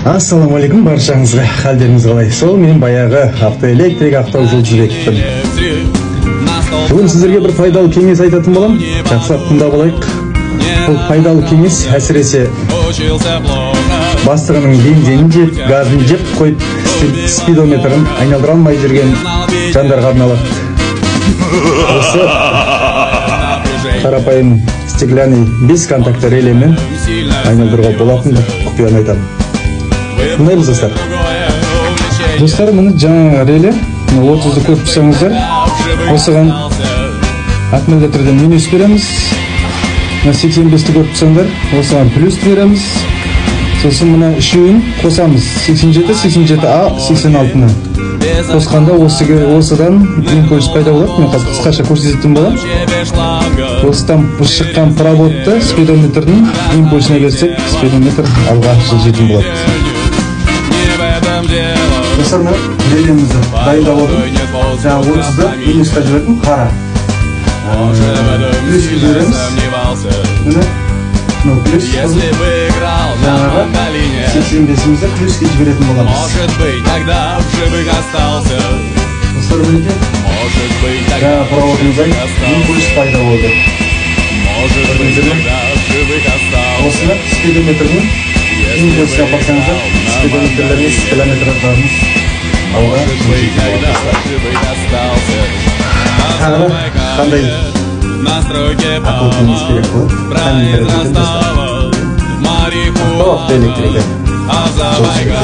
Ассаламу алейкум баршаңызға, қалдеріңіз қалай? Сол мен баяғы автоэлектрик Ақтау Жұлдызбекпін. Бүгін сіздерге бір пайдалы кеңес айтатын болам. Жақсылап тыңдап алайық. Бұл пайдалы кеңес әсіресе бастығының бензинін жеп, газын жеп қойып, спидометрін айналдыра алмай жүрген жандарға арналады. Осы қарапайым стеклянный бесконтактты релемен айналдыруға болатынын құпияны айтамын. Мынайбыз достар. Достар, мұны жаңа реле 30-ды көріп тұрсаңыздар, осыған 60 литрден минус береміз. 85-ті көріп тұрсаңдар, осыған плюс береміз. Сосын мұна үшеуін қосамыз. 87, 87А, 86-ны. Қосқанда осыдан импульс пайда болады. Мен қазір қысқаша көрсететін болам. Осыдан шыққан проводты спидометрдің импульсіне берсек, спидометр алға жылжитын болады. Достар, мен релемізді дайындап отырмын. Жаңа 30-ды минусқа жібердім, қара. Плюске жібереміз. Міне, плюс жаңағы 85-імізді плюске жіберетін боламыз. Достар, мінекей, жаңа проводымыздан импульс пайда болды. Осыны спидометрдің импульсқа бақсаңыздар, спидометрлеріміз километрдеріміз алға жылжитын болады. Тағы қандай ақыл кеңес керек болады? Қандай беретін достар? Ақтау автоэлектрика Жұлдызбек.